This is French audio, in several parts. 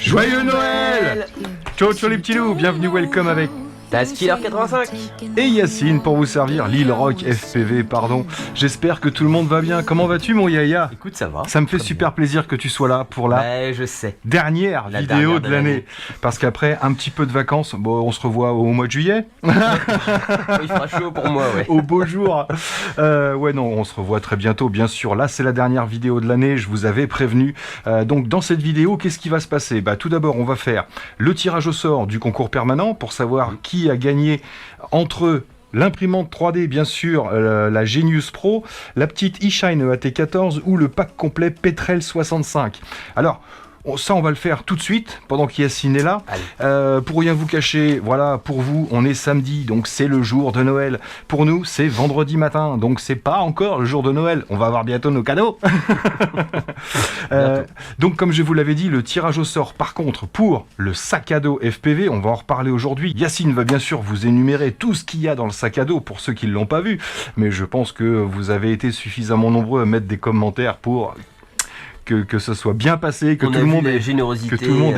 Joyeux Noël! Ciao ciao les petits loups, bienvenue, welcome avec Taskiller 85 et Yacine pour vous servir Lil Rock FPV, pardon. J'espère que tout le monde va bien. Comment vas-tu mon Yaya? Écoute, ça va. Ça me fait super plaisir que tu sois là pour la Ouais, je sais. dernière La vidéo dernière de l'année. Parce qu'après un petit peu de vacances, bon, on se revoit au mois de juillet. Il fera chaud pour moi, ouais. Au beau jour. Ouais, non, on se revoit très bientôt, bien sûr. Là, c'est la dernière vidéo de l'année, je vous avais prévenu. Donc, dans cette vidéo, qu'est-ce qui va se passer? Tout d'abord, on va faire le tirage au sort du concours permanent pour savoir qui a gagné entre l'imprimante 3D, bien sûr, la Genius Pro, la petite eShine EAT14 ou le pack complet Petrel 65. Alors, ça, on va le faire tout de suite, pendant qu'Yacine est là. Pour rien vous cacher, voilà, pour vous, on est samedi, donc c'est le jour de Noël. Pour nous, c'est vendredi matin, donc c'est pas encore le jour de Noël. On va avoir bientôt nos cadeaux. Donc, comme je vous l'avais dit, le tirage au sort, par contre, pour le sac à dos FPV, on va en reparler aujourd'hui. Yacine va bien sûr vous énumérer tout ce qu'il y a dans le sac à dos pour ceux qui ne l'ont pas vu. Mais je pense que vous avez été suffisamment nombreux à mettre des commentaires pour que ce soit bien passé, que tout le monde ait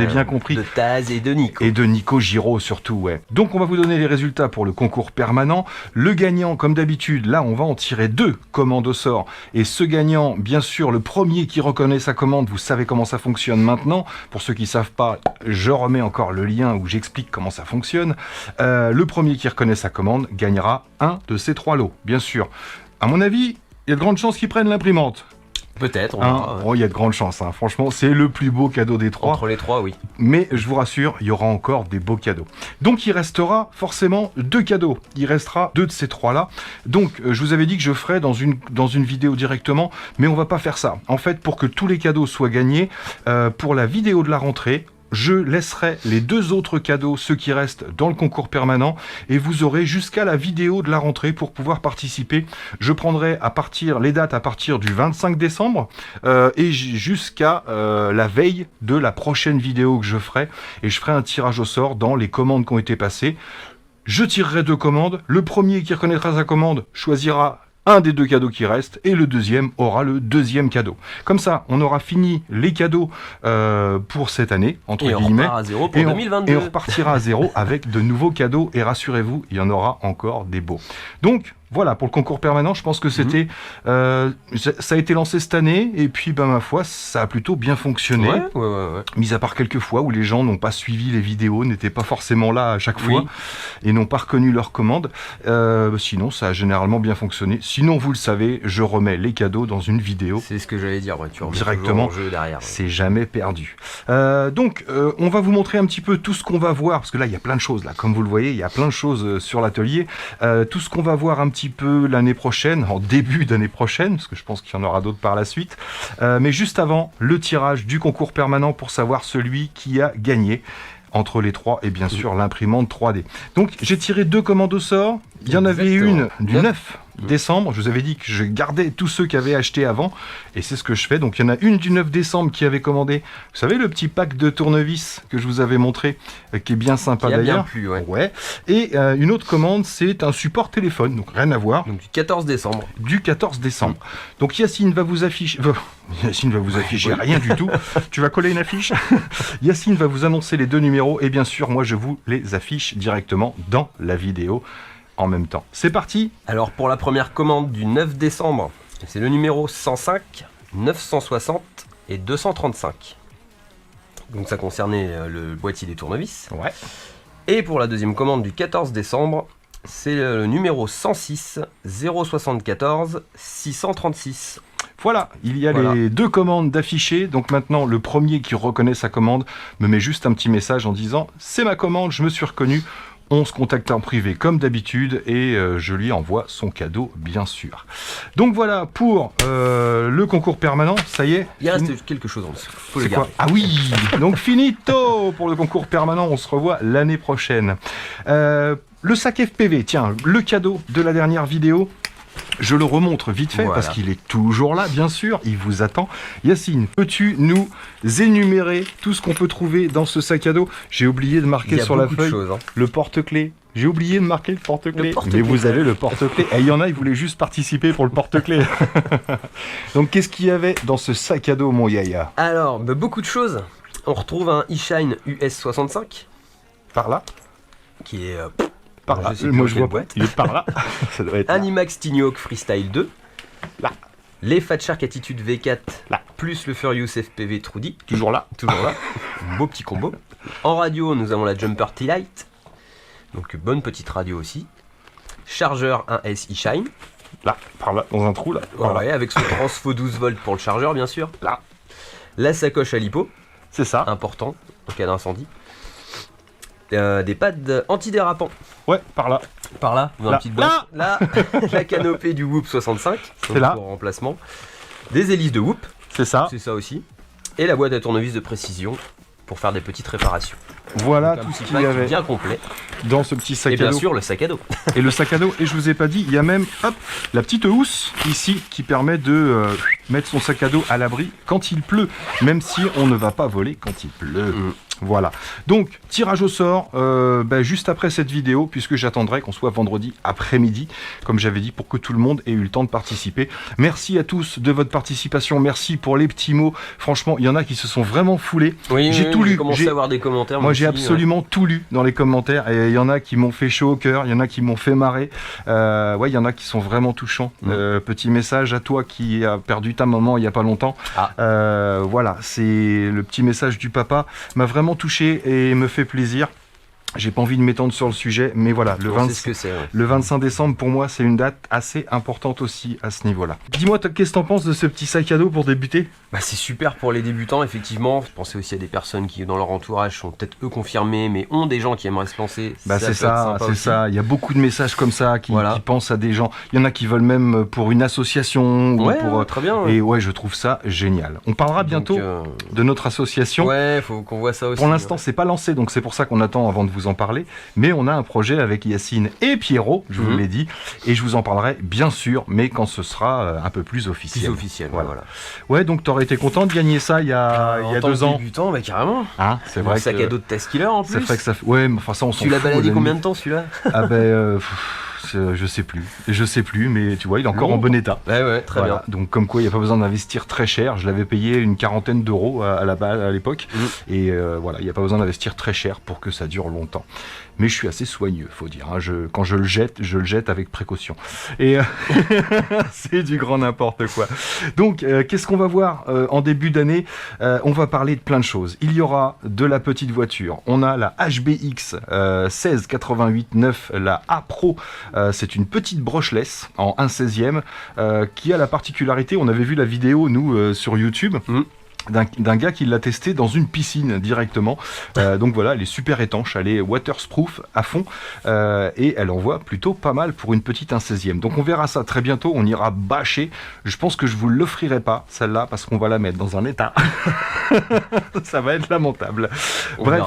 bien compris. De Taz et de Nico. Et de Nico Giraud surtout, ouais. Donc on va vous donner les résultats pour le concours permanent. Le gagnant, comme d'habitude, là on va en tirer 2 commandes au sort. Et ce gagnant, bien sûr, le premier qui reconnaît sa commande, vous savez comment ça fonctionne maintenant. Pour ceux qui ne savent pas, je remets encore le lien où j'explique comment ça fonctionne. Le premier qui reconnaît sa commande gagnera un de ces 3 lots, bien sûr. À mon avis, il y a de grandes chances qu'ils prennent l'imprimante. Peut-être, on verra. Oh, il y a de grandes chances, hein. Franchement, c'est le plus beau cadeau des 3. Entre les 3, oui. Mais je vous rassure, il y aura encore des beaux cadeaux. Donc il restera forcément 2 cadeaux. Il restera 2 de ces 3-là. Donc je vous avais dit que je ferais dans une vidéo directement, mais on va pas faire ça. En fait, pour que tous les cadeaux soient gagnés, pour la vidéo de la rentrée, je laisserai les 2 autres cadeaux, ceux qui restent dans le concours permanent, et vous aurez jusqu'à la vidéo de la rentrée pour pouvoir participer. Je prendrai les dates à partir du 25 décembre et jusqu'à la veille de la prochaine vidéo que je ferai, et je ferai un tirage au sort dans les commandes qui ont été passées. Je tirerai 2 commandes, le premier qui reconnaîtra sa commande choisira un des 2 cadeaux qui restent, et le deuxième aura le 2e cadeau. Comme ça, on aura fini les cadeaux pour cette année, entre guillemets. On repart à zéro pour 2022. Et on repartira à zéro avec de nouveaux cadeaux, et rassurez-vous, il y en aura encore des beaux. Donc, voilà, pour le concours permanent, je pense que c'était... ça a été lancé cette année, et puis, ma foi, ça a plutôt bien fonctionné. Ouais. Mis à part quelques fois où les gens n'ont pas suivi les vidéos, n'étaient pas forcément là à chaque fois, et n'ont pas reconnu leur commande. Sinon, ça a généralement bien fonctionné. Sinon, vous le savez, je remets les cadeaux dans une vidéo. C'est ce que j'allais dire, tu remets directement le jeu derrière. C'est jamais perdu. Donc, on va vous montrer un petit peu tout ce qu'on va voir, parce que là, il y a plein de choses. Là, comme vous le voyez, il y a plein de choses sur l'atelier. Tout ce qu'on va voir un petit peu l'année prochaine, en début d'année prochaine, parce que je pense qu'il y en aura d'autres par la suite. Mais juste avant, le tirage du concours permanent pour savoir celui qui a gagné entre les 3 et bien sûr l'imprimante 3D. Donc j'ai tiré 2 commandes au sort. Il y en avait une du 9 décembre. Je vous avais dit que je gardais tous ceux qui avaient acheté avant, et c'est ce que je fais. Donc il y en a une du 9 décembre qui avait commandé, vous savez, le petit pack de tournevis que je vous avais montré, qui est bien sympa d'ailleurs. Qui a bien plu, ouais. Et une autre commande, c'est un support téléphone, donc rien à voir. Donc du 14 décembre. Du 14 décembre. Donc Yacine va vous afficher... Yacine va vous afficher rien du tout. Tu vas coller une affiche. Yacine va vous annoncer les 2 numéros, et bien sûr, moi je vous les affiche directement dans la vidéo en même temps. C'est parti. Alors pour la première commande du 9 décembre, c'est le numéro 105, 960 et 235. Donc ça concernait le boîtier des tournevis. Ouais. Et pour la deuxième commande du 14 décembre, c'est le numéro 106, 074, 636. Voilà, il y a les 2 commandes d'afficher. Donc maintenant, le premier qui reconnaît sa commande me met juste un petit message en disant « C'est ma commande, je me suis reconnu ». On se contacte en privé comme d'habitude, et je lui envoie son cadeau, bien sûr. Donc voilà pour le concours permanent, ça y est. Il reste quelque chose en dessous. C'est quoi? Ah oui. Donc finito pour le concours permanent, on se revoit l'année prochaine. Le sac FPV, tiens, le cadeau de la dernière vidéo. Je le remontre vite fait, parce qu'il est toujours là, bien sûr, il vous attend. Yacine, peux-tu nous énumérer tout ce qu'on peut trouver dans ce sac à dos? J'ai oublié de marquer sur la feuille le porte-clés. J'ai oublié de marquer le porte-clés. Mais vous avez le porte-clés. Et il y en a, ils voulaient juste participer pour le porte-clés. Donc qu'est-ce qu'il y avait dans ce sac à dos, mon Yaya? Alors, beaucoup de choses. On retrouve un eShine US65 Par là. qui est Par là. je sais plus Moi dans je quelle vois pas. boîte. Il est par là. Ça doit être Un là. IMAX Tiny Freestyle 2. Là. Les Fat Shark Attitude V4 Là. plus le Furious FPV Trudy. Toujours là. Toujours là. Un beau petit combo. En radio, nous avons la Jumper T-Lite. Donc bonne petite radio aussi. Chargeur 1S eShine. Là. Par là. Dans un trou là. Par là. Ouais, avec son transfo 12 volts pour le chargeur bien sûr. Là. La sacoche à lipo, C'est ça. important en cas d'incendie. Des pads antidérapants. Ouais. Par là. Par là, dans Là. une petite boîte. Là, la canopée du Whoop 65. C'est là. Pour remplacement. Des hélices de Whoop, C'est ça. c'est ça aussi. Et la boîte à tournevis de précision pour faire des petites réparations. Voilà Donc, un tout ce petit qu'il y pack avait bien complet. dans ce petit sac Et à bien dos. sûr, le sac à dos. Et le sac à dos, et je vous ai pas dit, il y a même hop, la petite housse ici qui permet de mettre son sac à dos à l'abri quand il pleut, même si on ne va pas voler quand il pleut. Voilà. Donc, tirage au sort juste après cette vidéo, puisque j'attendrai qu'on soit vendredi après-midi, comme j'avais dit, pour que tout le monde ait eu le temps de participer. Merci à tous de votre participation, merci pour les petits mots. Franchement, il y en a qui se sont vraiment foulés. Oui, J'ai tout lu. J'ai commencé J'ai- à avoir des commentaires. Moi j'ai aussi, absolument tout lu dans les commentaires et il y en a qui m'ont fait chaud au cœur, il y en a qui m'ont fait marrer, ouais il y en a qui sont vraiment touchants. Petit message à toi qui a perdu ta maman il y a pas longtemps. Ah. Voilà, c'est le petit message du papa, m'a vraiment touché et me fait plaisir. J'ai pas envie de m'étendre sur le sujet, mais voilà, On sait ce que c'est. Ouais. le 25 décembre, pour moi, c'est une date assez importante aussi à ce niveau-là. Dis-moi, qu'est-ce que t'en penses de ce petit sac à dos pour débuter? Bah, c'est super pour les débutants, effectivement. Pensez aussi à des personnes qui, dans leur entourage, sont peut-être eux confirmés, mais ont des gens qui aimeraient se lancer. Bah c'est peut être ça, sympa c'est aussi. ça. Il y a beaucoup de messages comme ça qui Voilà. pensent à des gens. Il y en a qui veulent même pour une association ou Ouais, pour. ouais, très bien. Ouais. Et ouais, je trouve ça génial. On parlera bientôt Donc, de notre association. ouais, faut qu'on voit ça aussi. Pour l'instant, c'est pas lancé, donc c'est pour ça qu'on attend avant de vous en parler. Mais on a un projet avec Yacine et Pierrot, je vous l'ai dit, et je vous en parlerai bien sûr, mais quand ce sera un peu plus officiel. plus officiel. Voilà. Ouais, donc t'aurais été content de gagner ça il y a En tant 2 que ans. débutant, bah carrément. Hein, c'est vrai. Un sac que- à dos de Test Killer en plus. C'est vrai que ça fait. Ouais, mais enfin ça, on s'en Tu l'as fout, baladé à la combien de limite. temps celui-là? Ah ben, je sais plus. Je sais plus, mais tu vois, il est encore Bon. en bon état. Ouais, très Voilà. Donc comme quoi, il n'y a pas besoin d'investir très cher. Je l'avais payé une 40aine d'euros à la base à l'époque. Et voilà, il n'y a pas besoin d'investir très cher pour que ça dure longtemps. Mais je suis assez soigneux, faut dire. Hein. Quand je le jette avec précaution. Et c'est du grand n'importe quoi. Donc, qu'est-ce qu'on va voir en début d'année? On va parler de plein de choses. Il y aura de la petite voiture. On a la HBX 1688-9, la A Pro. C'est une petite brushless en 1/16e qui a la particularité, on avait vu la vidéo, nous, sur YouTube. D'un gars qui l'a testé dans une piscine directement. Donc voilà, elle est super étanche, elle est waterproof à fond et elle envoie plutôt pas mal pour une petite 1/16e. Donc on verra ça très bientôt, on ira bâcher. Je pense que je vous l'offrirai pas celle-là parce qu'on va la mettre dans un état. Ça va être lamentable. On Bref,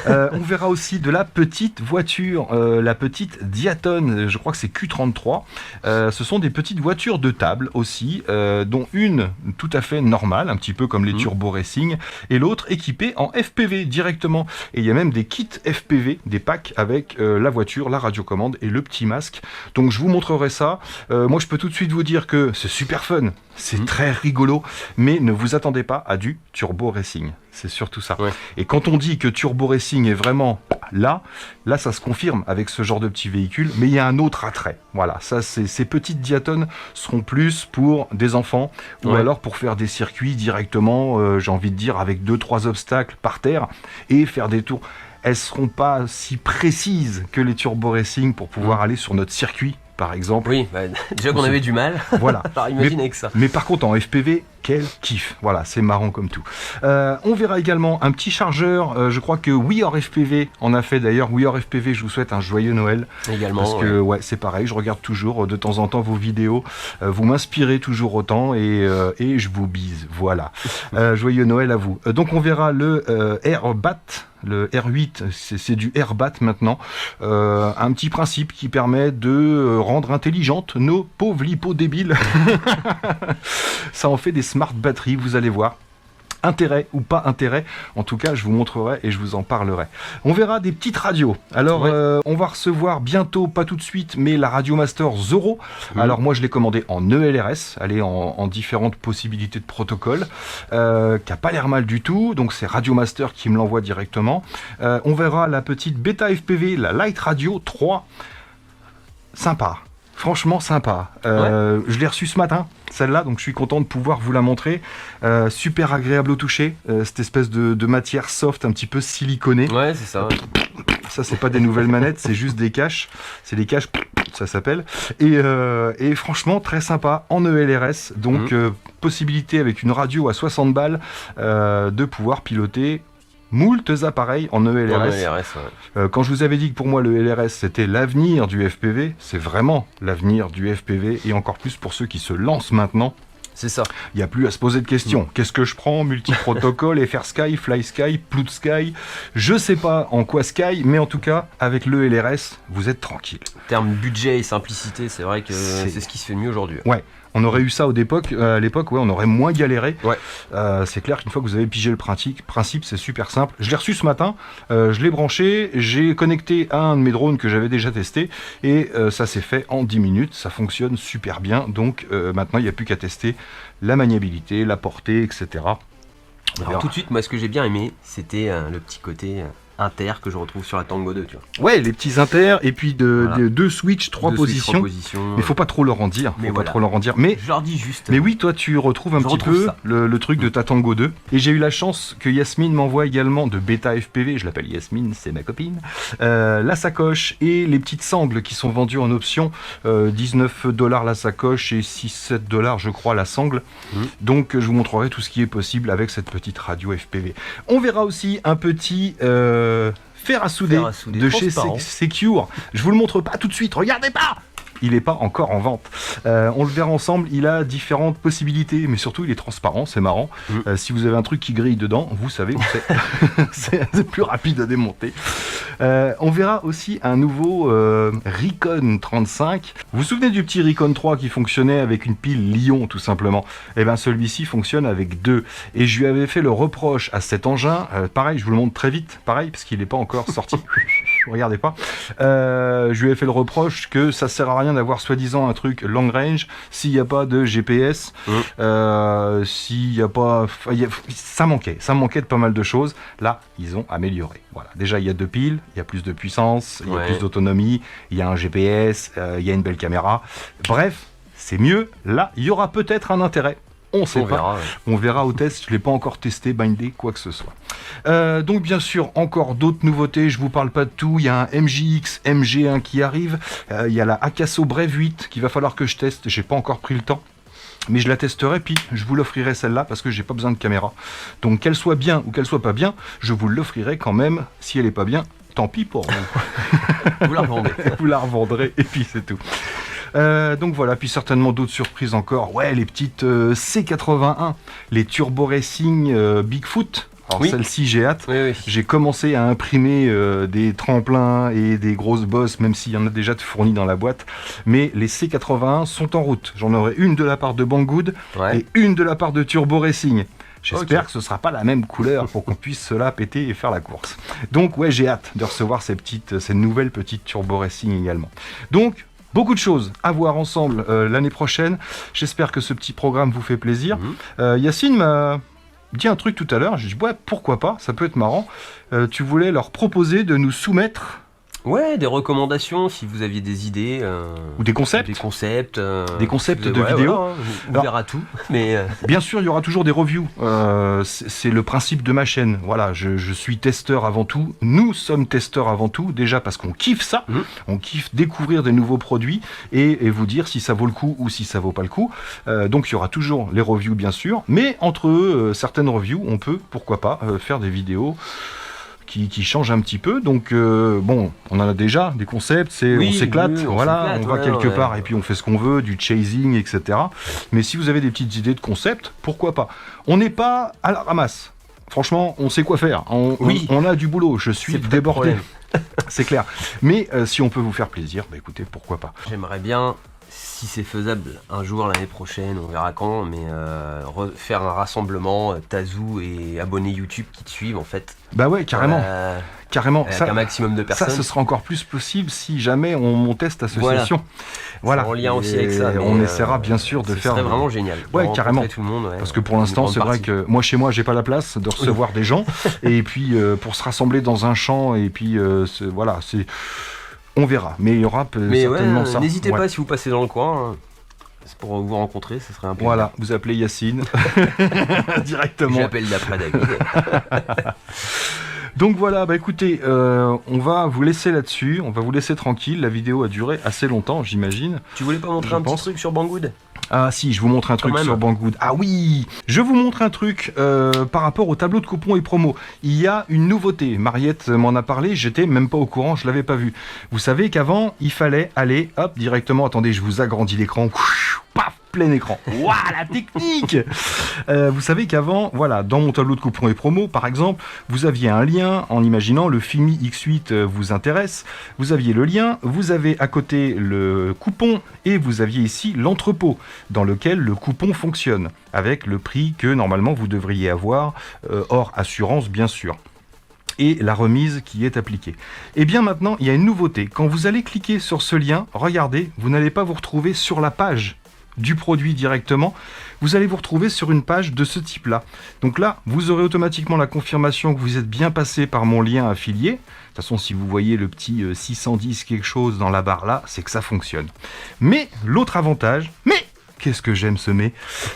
verra. on verra aussi de la petite voiture, la petite Diaton, je crois que c'est Q33. Ce sont des petites voitures de table aussi, dont une tout à fait normale, un petit peu comme les Turbo Racing, et l'autre équipée en FPV directement. Et il y a même des kits FPV, des packs avec la voiture, la radiocommande et le petit masque. Donc je vous montrerai ça. Moi je peux tout de suite vous dire que c'est super fun, c'est très rigolo, mais ne vous attendez pas à du Turbo Racing. C'est surtout ça. Ouais. Et quand on dit que Turbo Racing est vraiment là ça se confirme avec ce genre de petit véhicule, mais il y a un autre attrait. Voilà, ça, ces petites Diaton seront plus pour des enfants ou Ouais. alors pour faire des circuits directement, j'ai envie de dire, avec 2-3 obstacles par terre et faire des tours. Elles seront pas si précises que les Turbo Racing pour pouvoir aller sur notre circuit, par exemple. Oui, bah, déjà qu'on avait du mal. Voilà. Alors imagine avec ça. Mais par contre, en FPV, quel kiff. Voilà, c'est marrant comme tout. On verra également un petit chargeur. Je crois que We Are FPV en a fait d'ailleurs. We Are FPV, je vous souhaite un joyeux Noël. Également. Parce que ouais, c'est pareil, je regarde toujours de temps en temps vos vidéos. Vous m'inspirez toujours autant et je vous bise. Voilà. Joyeux Noël à vous. Donc on verra le AirBat. Le R8, c'est du AirBat maintenant. Un petit principe qui permet de rendre intelligentes nos pauvres lipos débiles. Ça en fait des smart batteries, vous allez voir. intérêt ou pas intérêt. En tout cas, je vous montrerai et je vous en parlerai. On verra des petites radios. Alors, on va recevoir bientôt, pas tout de suite, mais la Radiomaster Zoro. Alors, moi, je l'ai commandé en ELRS, elle est en différentes possibilités de protocole, qui a pas l'air mal du tout. Donc, c'est Radiomaster qui me l'envoie directement. On verra la petite Beta FPV, la Light Radio 3. Sympa. Franchement sympa. Je l'ai reçue ce matin, celle-là, donc je suis content de pouvoir vous la montrer. Super agréable au toucher, cette espèce de matière soft, un petit peu siliconée. Ouais, c'est ça. Ça, c'est pas des nouvelles manettes, c'est juste des caches. C'est des caches, ça s'appelle. Et franchement, très sympa en ELRS. Donc, possibilité avec une radio à 60 balles de pouvoir piloter moultes appareils en ELRS. Quand je vous avais dit que pour moi le LRS c'était l'avenir du FPV, c'est vraiment l'avenir du FPV et encore plus pour ceux qui se lancent maintenant. C'est ça. Il n'y a plus à se poser de questions. Qu'est-ce que je prends? Multi-protocole, FR Sky, Fly Sky, Plout Sky. Je sais pas en quoi Sky, mais en tout cas, avec le LRS, vous êtes tranquille. En termes budget et simplicité, c'est vrai que c'est ce qui se fait de mieux aujourd'hui. Ouais. On aurait eu ça à l'époque, on aurait moins galéré. Ouais. C'est clair qu'une fois que vous avez pigé le principe, c'est super simple. Je l'ai reçu ce matin, je l'ai branché, j'ai connecté à un de mes drones que j'avais déjà testé et ça s'est fait en 10 minutes. Ça fonctionne super bien. Donc maintenant, il n'y a plus qu'à tester la maniabilité, la portée, etc. Alors tout de suite, moi, ce que j'ai bien aimé, c'était le petit côté inter que je retrouve sur la Tango 2, tu vois. Ouais, les petits inter et puis deux switch, trois positions. Mais il faut pas trop leur en dire. Mais je leur dis juste. Mais oui, toi tu retrouves un petit peu le truc de ta Tango 2. Et j'ai eu la chance que Yasmine m'envoie également de Beta FPV, je l'appelle Yasmine, c'est ma copine, la sacoche et les petites sangles qui sont vendues en option, $19 la sacoche et $6-7 je crois la sangle. Donc je vous montrerai tout ce qui est possible avec cette petite radio FPV. On verra aussi un petit fer à souder de chez Secure. Je vous le montre pas tout de suite, regardez pas! Il n'est pas encore en vente. On le verra ensemble, il a différentes possibilités, mais surtout il est transparent, c'est marrant. Si vous avez un truc qui grille dedans, vous savez où c'est. C'est plus rapide à démonter. On verra aussi un nouveau Recon 35. Vous vous souvenez du petit Recon 3 qui fonctionnait avec une pile Lion tout simplement? Eh bien celui-ci fonctionne avec 2. Et je lui avais fait le reproche à cet engin, pareil, je vous le montre très vite, pareil, parce qu'il n'est pas encore sorti. Regardez pas. Je lui ai fait le reproche que ça sert à rien d'avoir soi-disant un truc long range s'il n'y a pas de GPS, s'il n'y a pas... ça manquait de pas mal de choses. Là, ils ont amélioré. Voilà. Déjà, il y a 2 piles, il y a plus de puissance, il y a plus d'autonomie, il y a un GPS, il y a une belle caméra. Bref, c'est mieux. Là, il y aura peut-être un intérêt. On sait pas. On verra au test. Je ne l'ai pas encore testé, bindé, quoi que ce soit. Donc bien sûr, encore d'autres nouveautés. Je vous parle pas de tout. Il y a un MJX MG1 qui arrive. Il y a la Akaso Brave 8 qu'il va falloir que je teste. J'ai pas encore pris le temps. Mais je la testerai, puis je vous l'offrirai celle-là parce que j'ai pas besoin de caméra. Donc qu'elle soit bien ou qu'elle soit pas bien, je vous l'offrirai quand même. Si elle est pas bien, tant pis pour vous. Vous la revendrez. Vous la revendrez et puis c'est tout. Donc voilà, puis certainement d'autres surprises encore. Ouais, les petites C81, les Turbo Racing Bigfoot. Alors celle-ci, j'ai hâte. J'ai commencé à imprimer des tremplins et des grosses bosses, même s'il y en a déjà de fournis dans la boîte. Mais les C81 sont en route. J'en aurai une de la part de Banggood et une de la part de Turbo Racing. J'espère que ce ne sera pas la même couleur pour qu'on puisse se la péter et faire la course. Donc ouais, j'ai hâte de recevoir ces nouvelles petites Turbo Racing également. Donc, beaucoup de choses à voir ensemble l'année prochaine. J'espère que ce petit programme vous fait plaisir. Yacine m'a dit un truc tout à l'heure. J'ai dit, ouais, pourquoi pas, ça peut être marrant. Tu voulais leur proposer de nous soumettre... Ouais, des recommandations si vous aviez des idées. Ou des concepts. Des concepts de vidéos. Voilà, on verra tout. Mais bien sûr, il y aura toujours des reviews. C'est le principe de ma chaîne. Voilà, je suis testeur avant tout. Nous sommes testeurs avant tout. Déjà parce qu'on kiffe ça. On kiffe découvrir des nouveaux produits et vous dire si ça vaut le coup ou si ça vaut pas le coup. Donc il y aura toujours les reviews, bien sûr. Mais entre certaines reviews, on peut, pourquoi pas, faire des vidéos qui change un petit peu. Donc bon, on en a déjà des concepts, on s'éclate, on va quelque part et puis on fait ce qu'on veut, du chasing, etc. Mais si vous avez des petites idées de concepts, pourquoi pas? On n'est pas à la ramasse. Franchement, on sait quoi faire. On a du boulot. Je suis débordé. C'est clair. Mais si on peut vous faire plaisir, bah écoutez, pourquoi pas. J'aimerais bien, si c'est faisable, un jour l'année prochaine, on verra quand, mais faire un rassemblement, Tazou et abonnés YouTube qui te suivent en fait. Bah ouais, carrément. Carrément. Avec Ça, un maximum de personnes. ça, ce sera encore plus possible si jamais on montait cette association. Voilà. C'est en lien aussi avec ça. On essaiera bien sûr de ce faire. serait vraiment génial. Ouais, carrément. Tout le monde, Parce que pour l'instant, c'est vrai que moi, chez moi, j'ai pas la place de recevoir des gens. Et puis, pour se rassembler dans un champ, et puis, voilà, c'est. On verra. Mais il y aura certainement ça. N'hésitez pas si vous passez dans le coin. C'est pour vous rencontrer, ce serait un plaisir. Voilà, vous appelez Yacine directement. J'appelle d'après David. Donc voilà, bah écoutez, on va vous laisser là-dessus, on va vous laisser tranquille. La vidéo a duré assez longtemps, j'imagine. Tu voulais pas montrer un petit truc sur Banggood ? Ah si, je vous montre un truc sur Banggood. Ah oui, je vous montre un truc par rapport au tableau de coupons et promos. Il y a une nouveauté, Mariette m'en a parlé, j'étais même pas au courant, je l'avais pas vu. Vous savez qu'avant, il fallait aller, hop, directement, attendez, je vous agrandis l'écran, paf, plein écran. Waouh, la technique. Vous savez qu'avant, voilà, dans mon tableau de coupons et promos, par exemple, vous aviez un lien en imaginant le Fimi X8 vous intéresse. Vous aviez le lien, vous avez à côté le coupon et vous aviez ici l'entrepôt dans lequel le coupon fonctionne avec le prix que normalement vous devriez avoir hors assurance bien sûr. Et la remise qui est appliquée. Et bien maintenant, il y a une nouveauté. Quand vous allez cliquer sur ce lien, regardez, vous n'allez pas vous retrouver sur la page du produit directement, vous allez vous retrouver sur une page de ce type-là. Donc là, vous aurez automatiquement la confirmation que vous êtes bien passé par mon lien affilié. De toute façon, si vous voyez le petit 610 quelque chose dans la barre là, c'est que ça fonctionne. Mais l'autre avantage, qu'est-ce que j'aime ce mais,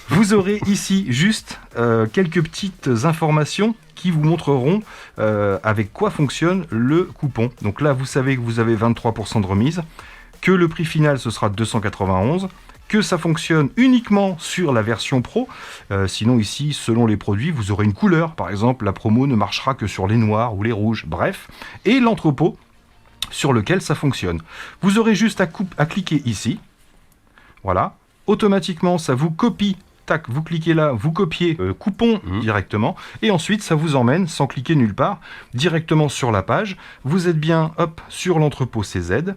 vous aurez ici juste quelques petites informations qui vous montreront avec quoi fonctionne le coupon. Donc là, vous savez que vous avez 23% de remise, que le prix final ce sera 291, que ça fonctionne uniquement sur la version pro. Sinon ici, selon les produits, vous aurez une couleur. Par exemple, la promo ne marchera que sur les noirs ou les rouges. Bref. Et l'entrepôt sur lequel ça fonctionne. Vous aurez juste à cliquer ici. Voilà. Automatiquement, ça vous copie. Tac, vous cliquez là, vous copiez coupon directement. Et ensuite, ça vous emmène, sans cliquer nulle part, directement sur la page. Vous êtes bien, hop, sur l'entrepôt CZ.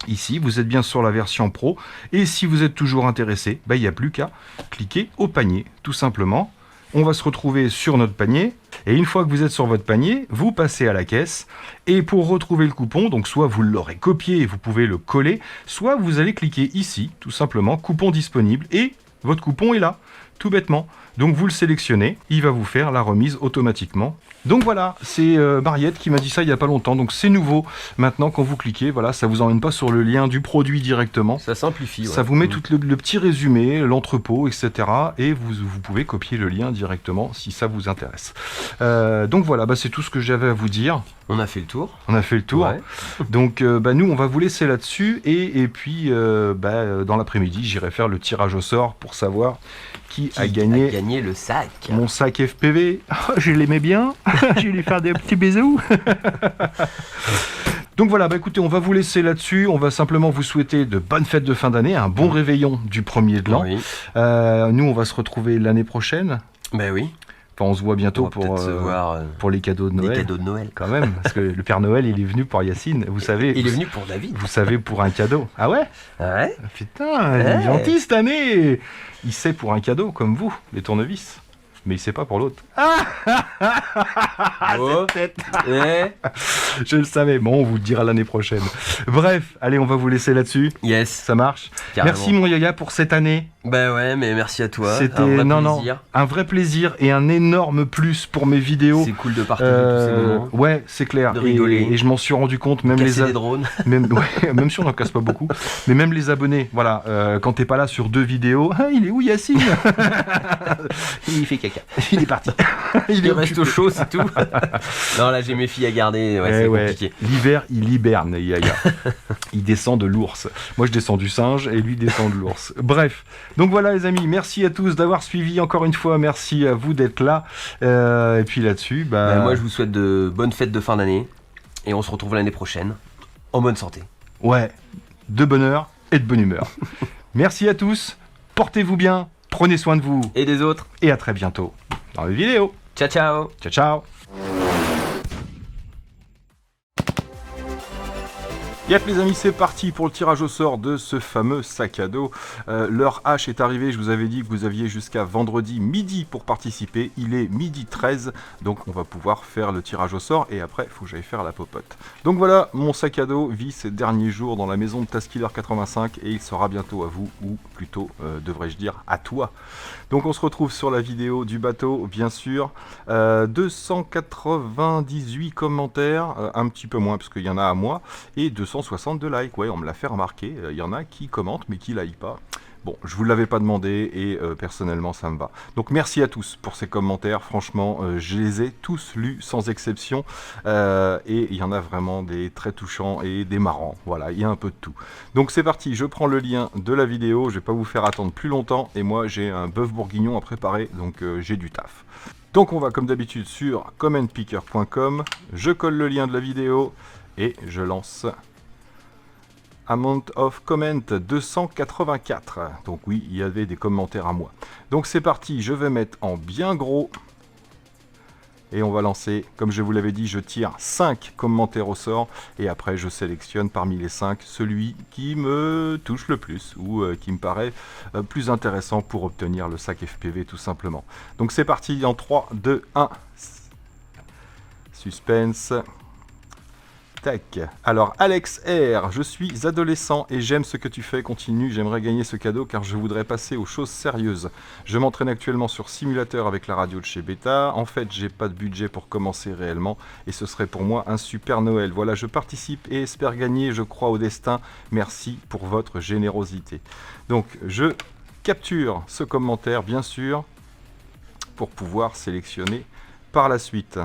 Ici, vous êtes bien sur la version pro, et si vous êtes toujours intéressé, il n'y a plus qu'à cliquer au panier, tout simplement. On va se retrouver sur notre panier, et une fois que vous êtes sur votre panier, vous passez à la caisse, et pour retrouver le coupon, donc soit vous l'aurez copié et vous pouvez le coller, soit vous allez cliquer ici, tout simplement, coupon disponible, et votre coupon est là, tout bêtement. Donc vous le sélectionnez, il va vous faire la remise automatiquement. Donc voilà, c'est Mariette qui m'a dit ça il n'y a pas longtemps, donc c'est nouveau. Maintenant quand vous cliquez, voilà, ça vous emmène pas sur le lien du produit directement. Ça simplifie. Ça vous met tout le petit résumé, l'entrepôt, etc. Et vous pouvez copier le lien directement si ça vous intéresse. Donc voilà, c'est tout ce que j'avais à vous dire. On a fait le tour. Ouais. Donc nous, on va vous laisser là-dessus. Et puis, dans l'après-midi, j'irai faire le tirage au sort pour savoir qui a gagné le sac. Mon sac FPV. Oh, je l'aimais bien. Je vais lui faire des petits bisous. Donc voilà, écoutez, on va vous laisser là-dessus. On va simplement vous souhaiter de bonnes fêtes de fin d'année, un bon réveillon du 1er de l'an. Oui. Nous, on va se retrouver l'année prochaine. Oui. Enfin, on se voit bientôt pour les cadeaux de Noël. Les cadeaux de Noël. Quand même, parce que le Père Noël, il est venu pour Yacine, vous savez. Il est venu pour David. Vous savez, pour un cadeau. Ah ouais ? Ouais. Putain, il est gentil cette année. Il sait pour un cadeau, comme vous, les tournevis. Mais il sait pas pour l'autre. Oh. Cette tête. Je le savais. Bon, on vous le dira l'année prochaine. Bref, allez, on va vous laisser là-dessus. Yes. Ça marche. Carrément. Merci mon Yaya pour cette année. Ouais, mais merci à toi. C'était un vrai plaisir et un énorme plus pour mes vidéos. C'est cool de partager tous ces moments. Ouais, c'est clair. De rigoler. Et je m'en suis rendu compte, même casser des drones. Même si on n'en casse pas beaucoup, mais même les abonnés, voilà, quand t'es pas là sur 2 vidéos, il est où Yacine? Il fait caca. Il est parti. Il reste au chaud, c'est tout. Non, là j'ai mes filles à garder, c'est compliqué. L'hiver, il hiberne, Yaya. Il descend de l'ours. Moi je descends du singe et lui descend de l'ours. Bref, donc voilà les amis, merci à tous d'avoir suivi encore une fois, merci à vous d'être là. Et puis là-dessus, moi je vous souhaite de bonnes fêtes de fin d'année et on se retrouve l'année prochaine en bonne santé. Ouais, de bonheur et de bonne humeur. Merci à tous, portez-vous bien, prenez soin de vous. Et des autres. Et à très bientôt dans les vidéos. Ciao, ciao. Ciao, ciao. Yep les amis, c'est parti pour le tirage au sort de ce fameux sac à dos. L'heure H est arrivée, je vous avais dit que vous aviez jusqu'à vendredi midi pour participer. Il est midi 13, donc on va pouvoir faire le tirage au sort et après il faut que j'aille faire la popote. Donc voilà, mon sac à dos vit ses derniers jours dans la maison de Taskiller 85 et il sera bientôt à vous, ou plutôt devrais-je dire à toi. Donc on se retrouve sur la vidéo du bateau, bien sûr. 298 commentaires, un petit peu moins parce qu'il y en a à moi, et 262 likes. Ouais, on me l'a fait remarquer. Il y en a qui commentent mais qui like pas. Bon, je vous l'avais pas demandé et personnellement ça me va. Donc merci à tous pour ces commentaires, franchement je les ai tous lus sans exception et il y en a vraiment des très touchants et des marrants, voilà, il y a un peu de tout. Donc c'est parti, je prends le lien de la vidéo, je vais pas vous faire attendre plus longtemps et moi j'ai un bœuf bourguignon à préparer, donc j'ai du taf. Donc on va comme d'habitude sur commentpicker.com, je colle le lien de la vidéo et je lance... Amount of comment 284. Donc oui, il y avait des commentaires à moi. Donc c'est parti, je vais mettre en bien gros. Et on va lancer, comme je vous l'avais dit, je tire 5 commentaires au sort. Et après je sélectionne parmi les 5 celui qui me touche le plus. Ou qui me paraît plus intéressant pour obtenir le sac FPV tout simplement. Donc c'est parti en 3, 2, 1. Suspense. Tac. Alors Alex R, je suis adolescent et j'aime ce que tu fais, continue, j'aimerais gagner ce cadeau car je voudrais passer aux choses sérieuses. Je m'entraîne actuellement sur simulateur avec la radio de chez Beta, en fait j'ai pas de budget pour commencer réellement et ce serait pour moi un super Noël. Voilà, je participe et espère gagner, je crois au destin, merci pour votre générosité. Donc je capture ce commentaire bien sûr pour pouvoir sélectionner par la suite.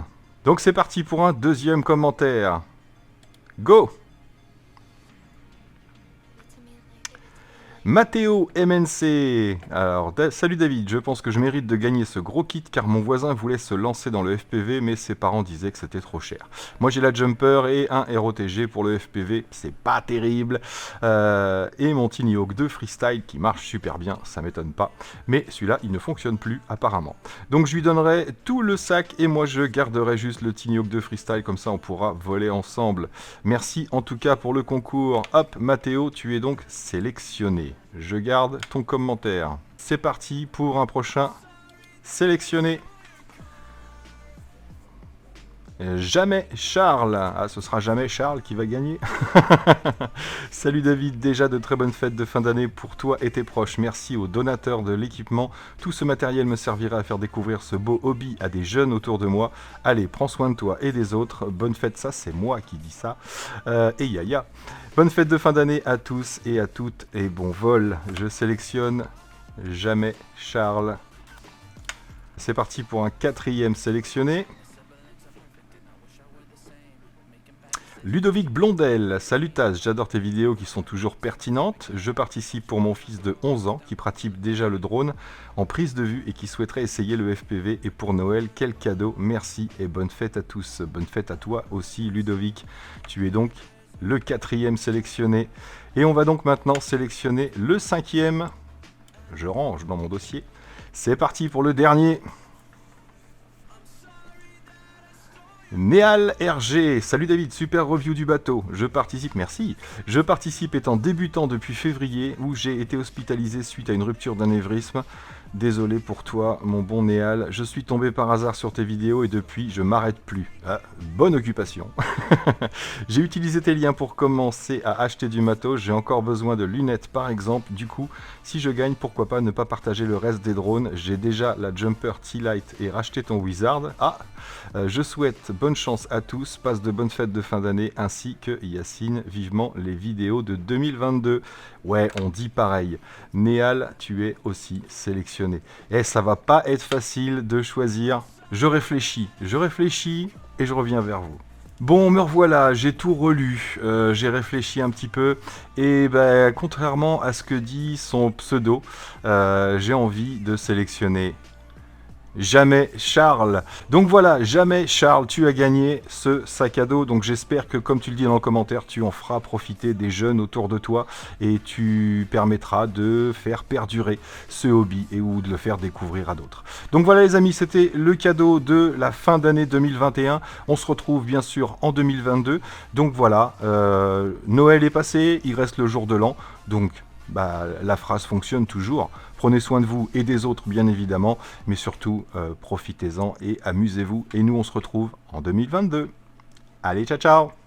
Donc c'est parti pour un deuxième commentaire. Go! Matteo MNC. Alors, salut David, je pense que je mérite de gagner ce gros kit car mon voisin voulait se lancer dans le FPV mais ses parents disaient que c'était trop cher. Moi j'ai la Jumper et un ROTG pour le FPV, c'est pas terrible. Et mon Tiny Hawk 2 Freestyle qui marche super bien, ça m'étonne pas. Mais celui-là il ne fonctionne plus apparemment. Donc je lui donnerai tout le sac et moi je garderai juste le Tiny Hawk 2 Freestyle, comme ça on pourra voler ensemble. Merci en tout cas pour le concours. Hop, Matteo, tu es donc sélectionné. Je garde ton commentaire. C'est parti pour un prochain sélectionné. Jamais Charles. Ah, ce sera jamais Charles qui va gagner. Salut David, déjà de très bonnes fêtes de fin d'année pour toi et tes proches. Merci aux donateurs de l'équipement. Tout ce matériel me servira à faire découvrir ce beau hobby à des jeunes autour de moi. Allez, prends soin de toi et des autres. Bonne fête, ça c'est moi qui dis ça. Et Yaya. Bonne fête de fin d'année à tous et à toutes et bon vol. Je sélectionne jamais Charles. C'est parti pour un quatrième sélectionné. Ludovic Blondel, salut Taz, j'adore tes vidéos qui sont toujours pertinentes. Je participe pour mon fils de 11 ans qui pratique déjà le drone en prise de vue et qui souhaiterait essayer le FPV. Et pour Noël, quel cadeau, merci et bonne fête à tous. Bonne fête à toi aussi Ludovic, tu es donc le quatrième sélectionné. Et on va donc maintenant sélectionner le cinquième. Je range dans mon dossier. C'est parti pour le dernier. Néal RG, salut David, super review du bateau, je participe, merci. Je participe étant débutant depuis février où j'ai été hospitalisé suite à une rupture d'anévrisme. Désolé pour toi mon bon Néal, je suis tombé par hasard sur tes vidéos et depuis je m'arrête plus. Ah, bonne occupation. J'ai utilisé tes liens pour commencer à acheter du matos, j'ai encore besoin de lunettes par exemple, du coup si je gagne pourquoi pas ne pas partager le reste des drones, j'ai déjà la Jumper T-Light et racheté ton Wizard. Ah, je souhaite bonne chance à tous, passe de bonnes fêtes de fin d'année ainsi que Yacine, vivement les vidéos de 2022. Ouais, on dit pareil. Néal, tu es aussi sélectionné. Et ça va pas être facile de choisir. Je réfléchis et je reviens vers vous. Bon, me revoilà, j'ai tout relu, j'ai réfléchi un petit peu et ben, contrairement à ce que dit son pseudo, j'ai envie de sélectionner Jamais Charles. Donc voilà, jamais Charles, tu as gagné ce sac à dos. Donc j'espère que, comme tu le dis dans le commentaire, tu en feras profiter des jeunes autour de toi et tu permettras de faire perdurer ce hobby et ou de le faire découvrir à d'autres. Donc voilà les amis, c'était le cadeau de la fin d'année 2021. On se retrouve bien sûr en 2022. Donc voilà, Noël est passé, il reste le jour de l'an. Donc la phrase fonctionne toujours. Prenez soin de vous et des autres, bien évidemment, mais surtout, profitez-en et amusez-vous. Et nous, on se retrouve en 2022. Allez, ciao, ciao!